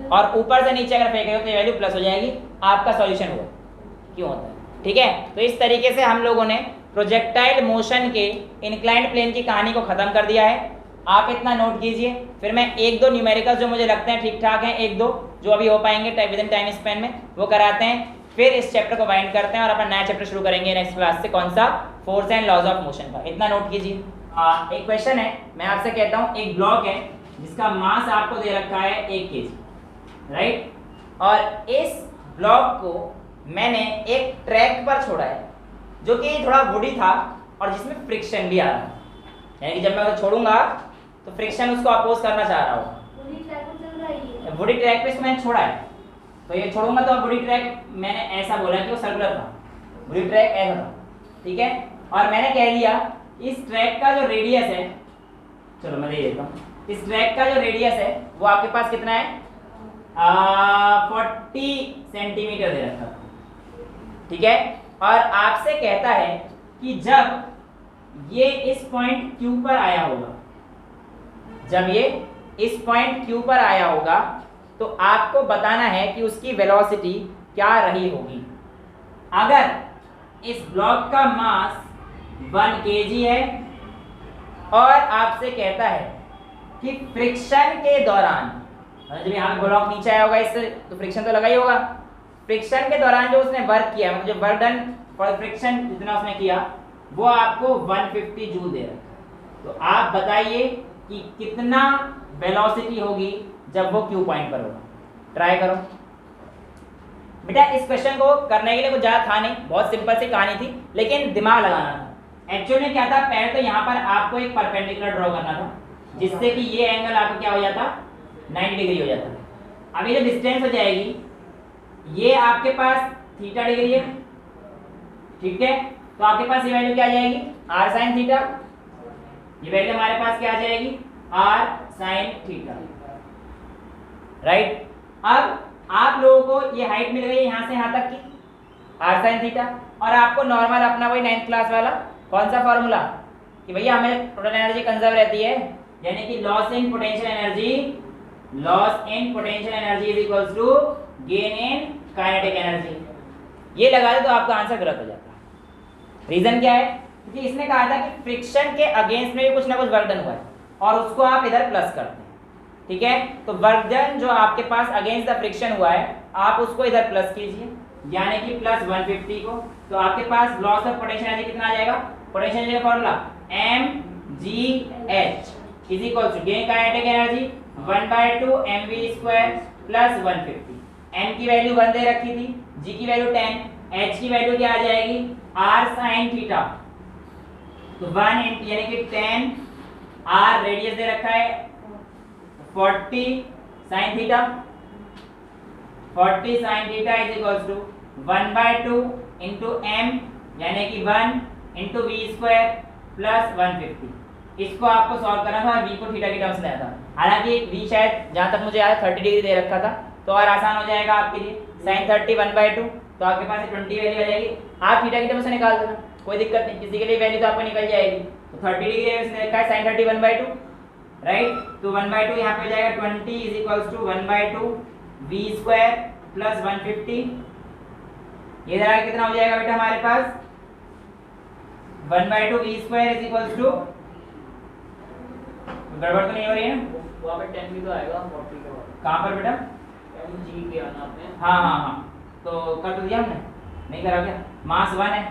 और ऊपर से नीचे अगर फेंकेगा तो ये वैल्यू प्लस हो जाएगी। आपका सॉल्यूशन हुआ, क्यों होता है। ठीक है, तो इस तरीके से हम लोगों ने प्रोजेक्टाइल मोशन के इंक्लाइंड प्लेन की कहानी को खत्म कर दिया है। आप इतना नोट कीजिए, फिर मैं 1-2 न्यूमेरिकल्स जो मुझे लगते हैं ठीक ठाक हैं, 1-2 जो अभी हो पाएंगे विद इन टाइम स्पेन में, वो कराते हैं। फिर इस चैप्टर को वाइंड करते हैं और अपना नया चैप्टर शुरू करेंगे नेक्स्ट क्लास से, कौन सा, force and laws of motion का। इतना नोट कीजिए। एक क्वेश्चन है, मैं आपसे कहता हूँ एक ब्लॉक है जिसका मास आपको दे रखा है 1 kg, राइट, और इस ब्लॉक को मैंने एक ट्रैक पर छोड़ा है जो कि थोड़ा वुडी था और जिसमें फ्रिक्शन भी आ रहा है, यानी कि जब मैं उसे छोड़ूंगा तो फ्रिक्शन उसको अपोज करना चाह रहा होगा। वुडी ट्रैक पे इसको मैंने छोड़ा है, तो ये छोड़ूंगा तो वुडी ट्रैक मैंने ऐसा बोला कि वो सर्कुलर था, वुडी ट्रैक ऐसा था। ठीक है, और मैंने कह दिया इस ट्रैक का जो रेडियस है, चलो मैं दे देता हूँ, इस ट्रैक का जो रेडियस है वो आपके पास कितना है, 40 सेंटीमीटर दे रखा। ठीक है, और आपसे कहता है कि जब ये इस पॉइंट Q पर आया होगा, जब ये इस पॉइंट Q पर आया होगा तो आपको बताना है कि उसकी वेलोसिटी क्या रही होगी। अगर इस ब्लॉक का मास 1 kg है और आपसे कहता है कि फ्रिक्शन के दौरान, जब यहाँ ब्लॉक नीचे आया होगा इससे तो फ्रिक्शन तो लगा ही होगा, फ्रिक्शन के दौरान जो उसने वर्क किया, मतलब जो वर्क डन फॉर फ्रिक्शन जितना उसने किया वो आपको 150 जूल दे रहा है। तो आप बताइए कि कितना वेलोसिटी होगी जब वो Q पॉइंट पर होगा। ट्राई करो बेटा। इस क्वेश्चन को करने के लिए कुछ ज़्यादा था नहीं, बहुत सिंपल सी कहानी थी, लेकिन दिमाग लगाना था। एक्चुअली में क्या था, पहले तो यहाँ पर आपको एक परपेंडिकुलर ड्रॉ करना था जिससे कि ये एंगल आपको क्या हो जाता, 90 डिग्री हो जाता। अब ये जो डिस्टेंस हो जाएगी ये आपके पास थीटा डिग्री है। ठीक है, तो आपके पास ये वैल्यू क्या आ जाएगी, r sin थीटा, ये वैल्यू हमारे पास क्या आ जाएगी, r sin थीटा, राइट। अब आप लोगों को ये हाइट मिल गई यहाँ से यहाँ तक की। r sin theta. और आपको नॉर्मल अपना वही 9th क्लास वाला कौन सा फॉर्मूला कि भैया हमें टोटल एनर्जी कंजर्व रहती है, यानी कि loss in potential energy is equals to gain in kinetic energy. ये लगा दे तो आपका आंसर गलत हो जाता है। रीजन क्या है? क्योंकि इसने कहा था कि फ्रिक्शन के अगेंस्ट में भी कुछ ना कुछ वर्क डन हुआ है और उसको आप इधर प्लस करते हैं। ठीक है, तो वर्क डन जो आपके पास अगेंस्ट द फ्रिक्शन हुआ है आप उसको इधर प्लस कीजिए, यानी कि प्लस 150 को, तो आपके पास लॉस ऑफ पोटेंशियल एनर्जी कितना आ जाएगा? पोटेंशियल एनर्जी का formula mgh is equal to gain kinetic energy 1/2 mv² plus 150। m की वैल्यू 1 दे रखी थी, g की वैल्यू 10, h की वैल्यू क्या आ जाएगी? r sin थीटा, तो 1 यानी कि 10 r रेडियस दे रखा है 40 sin theta, 40 sin theta is equals to 1/2 into m यानी कि 1 इंटू v² प्लस 150। इसको आपको सॉल्व करना था, v को थीटा की टर्म्स में लाया था। हालांकि v शायद जहां तक मुझे याद 30 डिग्री दे रखा था, तो और आसान हो जाएगा आपके लिए। sin 30 1/2 तो आपके पास 20 वैल्यू आ जाएगी। आप थीटा की टर्म्स से निकाल देना, कोई दिक्कत नहीं, किसी के लिए वैल्यू तो आपको निकल जाएगी। तो 30 डिग्री इसने लिखा है sin 30 1/2, राइट? तो 1/2 यहाँ पे हो जाएगा 20 is equals to 1/2 v² plus 150। ये जरा कितना हो जाएगा बेटा हमारे पास? 1/2 v² इज इक्वल्स टू, गड़बड़ तो नहीं हो रही है ना? वहाँ पे 10 भी तो आएगा 40 के बाद। कहाँ पर बेटा? mg के आना आपने। हाँ, तो कर तो दिया हमने, नहीं करा क्या? मास 1 है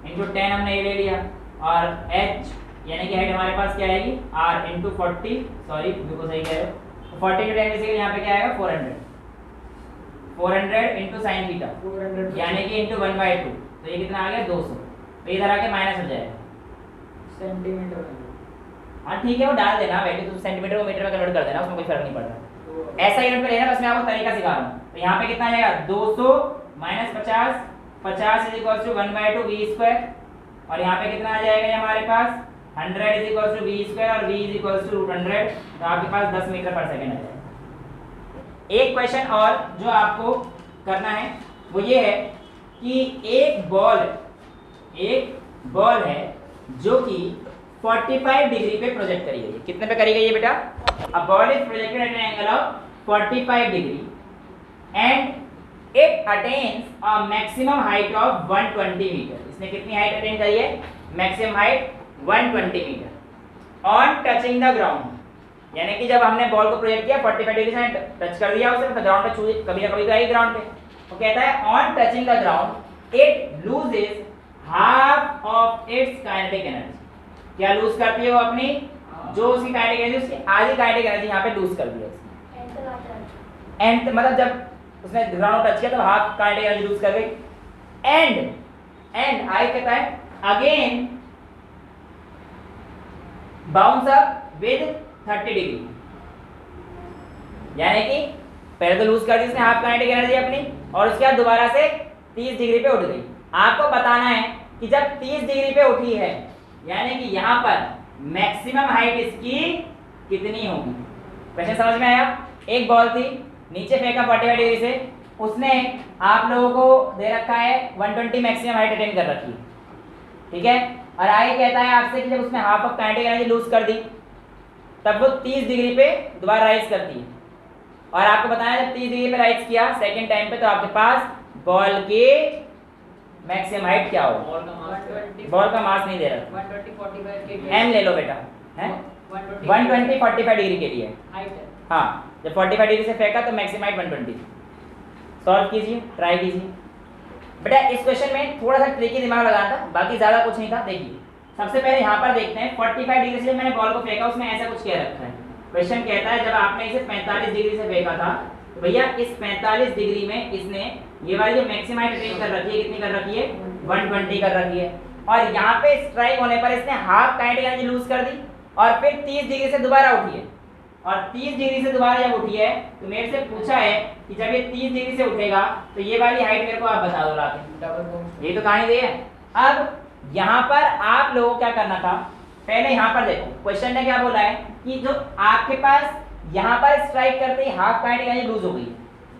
इंटू 10 हमने ये ले लिया, और h यानी कि हाइट हमारे पास क्या आएगी? r इंटू 40, सॉरी बिल्कुल सही कह रहे हो, 40 इंटू 10 बेसिकली यहाँ पे क्या आएगा? 400 इंटू साइन थीटा, 400 यानी कि इंटू 1/2, तो ये कितना आ गया? 200। तो इधर आके माइनस हो जाएगा सेंटीमीटर में। हाँ ठीक है, वो डाल देना, वैल्यू तो सेंटीमीटर को मीटर में कन्वर्ट कर देना, उसमें कोई फर्क नहीं पड़ता। तो ऐसा यूनिट पे लेना, बस मैं आपको तरीका सिखा रहा हूँ। तो यहाँ पे कितना आ जाएगा? 200 minus 50, 50 is equal to 1/2 v², और यहाँ पे कितना आ जाएगा? हमारे पास 100 इज इक्वल टू v² और v इज इक्वल टू √100, तो आपके पास 10 मीटर पर सेकंड आ जाएगा। एक क्वेश्चन और जो आपको करना है वो ये है कि एक बॉल है जो कि 45 डिग्री पे प्रोजेक्ट करी गई है। कितने पे करी गई है बेटा? A ball is projected at an angle of 45 degree and it attains a maximum height of 120 metre. इसने कितनी हाइट अटेन करी है? Maximum height 120 metre on touching the ground, यानी कि जब हमने बॉल को प्रोजेक्ट किया 45 डिग्री से टच कर दिया उसे, तो ग्राउंड पे छू, कभी ना कभी तो आएगी ग्राउंड पे। वो कहता है on touching the ground it loses half of its kinetic energy. क्या लूज करती है वो? अपनी जो उसकी काइनेटिक एनर्जी, उसकी आधी काइनेटिक एनर्जी यहाँ पे लूज कर दी है उसने। एंड मतलब जब उसने ग्राउंड टच किया तो हाफ काइनेटिक एनर्जी लूज कर गई। एंड आई कहता है again bounce up with 30 degree, यानी कि पहले तो लूज कर दी उसने हाफ काइनेटिक एनर्जी अपनी, और उसके बाद दोबारा से 30 डिग्री पे उठ गई। आपको बताना है कि जब 30 डिग्री पे उठी है, यानी कि यहाँ पर मैक्सिमम हाइट इसकी कितनी होगी? क्वेश्चन समझ में आया? एक बॉल थी, नीचे फेंका 45 डिग्री से, उसने आप लोगों को दे रखा है 120 मैक्सिमम हाइट अटेन कर रखी है, ठीक है? और आगे कहता है आपसे कि जब उसने half of kinetic energy lose कर दी तब वो 30 डिग्री पे दोबारा राइज करती है। और आपको बताया जब 30 डिग्री पे राइज किया सेकंड टाइम पे, तो आपके पास बॉल के मैक्सिमम हाइट क्या हो? बॉल का मास नहीं दे रहा, 120 45 के m ले लो बेटा, है 120 45 डिग्री के लिए हाइट है। हाँ, जब 45 डिग्री से फेंका तो मैक्सिमम हाइट 120। सॉल्व कीजिए, ट्राई कीजिए बेटा। इस क्वेश्चन में थोड़ा सा ट्रिकी दिमाग लगाना था, बाकी ज्यादा कुछ नहीं था। देखिए सबसे पहले यहाँ पर देखते हैं 45 डिग्री से मैंने बॉल को फेंका, उसमें ऐसा कुछ कह रखा है। क्वेश्चन कहता है जब आपने इसे 45 डिग्री से फेंका था, तो भैया इस 45 डिग्री में इसने ये वाली जो मैक्सिमम हाइट अटेन कर रखी है, कितनी कर रखी है? 120 कर रखी है। और यहाँ पे स्ट्राइक होने पर इसने हाफ काइनेटिक एनर्जी लूज कर दी, और फिर 30 डिग्री से दोबारा उठी है। और 30 डिग्री से दोबारा जब उठी है तो मेरे से पूछा है कि जब ये 30 डिग्री से उठेगा तो ये वाली हाइट मेरे को आप बता दो लाके। ये तो कहानी दी है। अब यहाँ पर आप लोगों को क्या करना था, पहले यहाँ पर देखो क्वेश्चन ने क्या बोला है कि जो आपके पास यहाँ पर स्ट्राइक करते ही हाफ काइनेटिक एनर्जी लूज हो गई,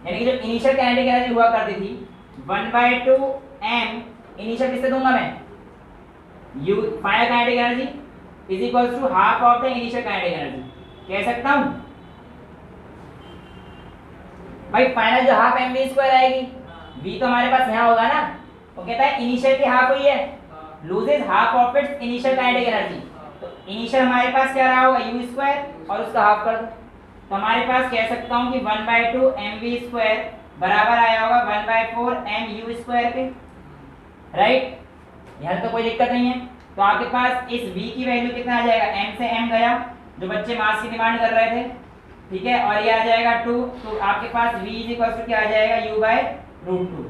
यानी कि जो इनिशियल काइनेटिक एनर्जी हुआ करती थी 1/2 m इनिशियल किससे दूंगा मैं, u final kinetic energy is equals to half of the initial kinetic energy. कह सकता हूं भाई फाइनल जो हाफ एम वी स्क्वायर आएगी, v तो हमारे पास यहाँ होगा ना, वो कहता है इनिशियल की हाफ हुई है, loses half of its initial kinetic energy. तो इनिशियल हमारे पास क्या रहा होगा u स्क्वायर और उसका हाफ कर दो, तो हमारे पास कह सकता हूँ कि 1/2 mv स्क्वायर बराबर आया होगा 1/4 mu स्क्वायर के, राइट। यहाँ तो कोई दिक्कत नहीं है। तो आपके पास इस v की वैल्यू कितना आ जाएगा, m से m गया जो बच्चे मास की डिमांड कर रहे थे, ठीक है, और ये आ जाएगा 2, तो आपके पास v इक्वल क्या आ जाएगा u/√2।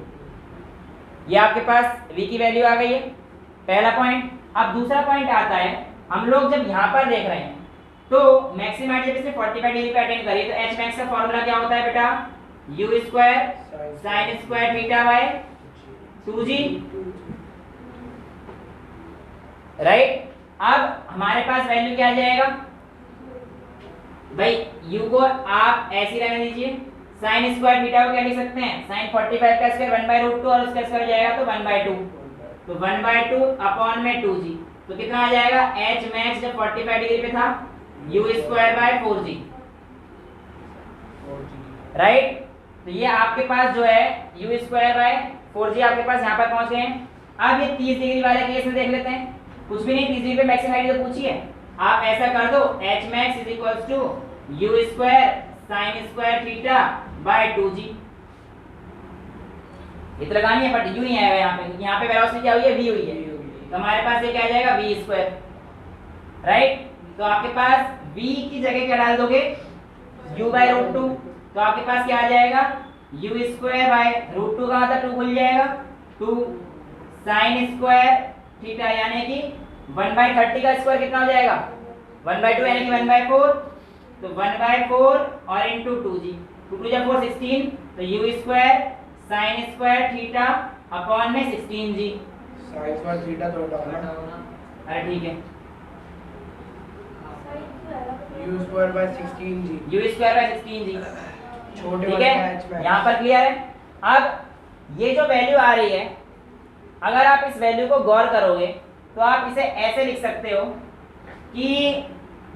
ये आपके पास v की वैल्यू आ गई है, पहला पॉइंट। अब दूसरा पॉइंट आता है, हम लोग जब यहाँ पर देख रहे हैं तो मैक्सिमम जब इसने 45 डिग्री पे अटेंड करी तो h max का फॉर्मूला क्या होता है बेटा, u square sin square theta by 2g, right. अब हमारे पास वैल्यू क्या आ जाएगा भाई, u को आप ऐसे रहने दीजिए, sin स्क्वायर थीटा को क्या लिख सकते हैं, sin 45 का स्क्वायर 1/√2 और उसका स्क्वायर जाएगा तो 1/2, तो 1/2 अपॉन में 2g, तो कितना आ जाएगा h max जब 45 डिग्री पे था u square by 4g, right. तो ये आपके पास जो है u स्क्वायर बाय 4g आपके पास यहाँ पर पहुंच गए हैं। अब ये 30 डिग्री वाले केस में देख लेते हैं, कुछ भी नहीं, 30 डिग्री पे मैक्सिमम हाइट तो पूछिए, आप ऐसा कर दो h max is equals to u square sin square theta by 2g। ये तो लगानी है बट u नहीं आएगा यहाँ पे, क्योंकि यहाँ पे वेलोसिटी क्या हुई है, v हुई है, तो हमारे पास ये क्या आ जाएगा v स्क्वायर, राइट। तो आपके पास v की जगह क्या डाल दोगे, u/√2, तो आपके पास क्या आ जाएगा u स्क्वायर बाय √2 का मतलब 2 खुल जाएगा, 2 sin स्क्वायर थीटा यानी कि 1/30 का स्क्वायर कितना हो जाएगा 1/2 यानी कि 1/4, तो 1/4 और इनटू 2g, 2 जब 4 16, तो u square sin square theta upon में 16g, sin स्क्वायर थीटा तो अरे ठीक है, u square by 16g, u square by 16g, छोटे ठीक वाले है, h max। यहाँ पर क्लियर है। अब ये जो वैल्यू आ रही है, अगर आप इस वैल्यू को गौर करोगे तो आप इसे ऐसे लिख सकते हो कि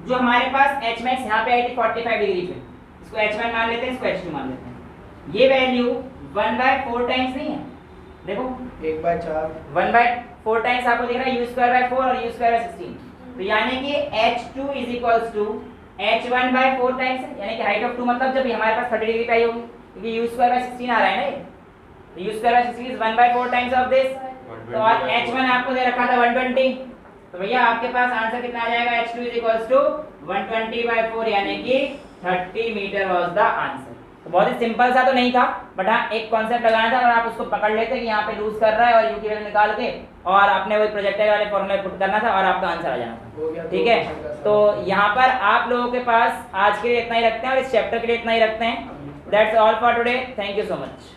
जो हमारे पास h max यहाँ पे आई थी 45 डिग्री पे, इसको h1 मान लेते हैं, इसको h2 मान लेते हैं, ये वैल्यू 1/4 टाइम्स नहीं है, देखो 1/4, 1/4 टाइम्स आपको दिख रहा है u स्क्वायर बाय 4 और u स्क्वायर बाय 16, तो यानी कि h2 is equals to h1/4 times है, यानी कि हाइट ऑफ 2 मतलब जब हमारे पास 30 डिग्री पे आई होगी, क्योंकि u स्क्वायर बाय 16 आ रहा है ना ये, तो u square by 16 is 1/4 times of this, तो और h1 आपको दे रखा था 120, तो भैया आपके पास आंसर कितना आ जाएगा, h2 इज इक्वल्स टू 120/4 यानी कि 30 मीटर वाज द आंसर। तो बहुत ही सिंपल सा तो नहीं था, बट हाँ एक कॉन्सेप्ट लगाना था, अगर आप उसको पकड़ लेते कि यहाँ पे लूज कर रहा है और यू की वैल्यू निकाल के और आपने वही प्रोजेक्टाइल वाले फॉर्मूले पुट करना था और आपका आंसर आ जाना था, ठीक है। तो यहाँ पर आप लोगों के पास आज के लिए इतना ही रखते हैं और इस चैप्टर के लिए इतना ही रखते हैं। That's all for today, thank you so much.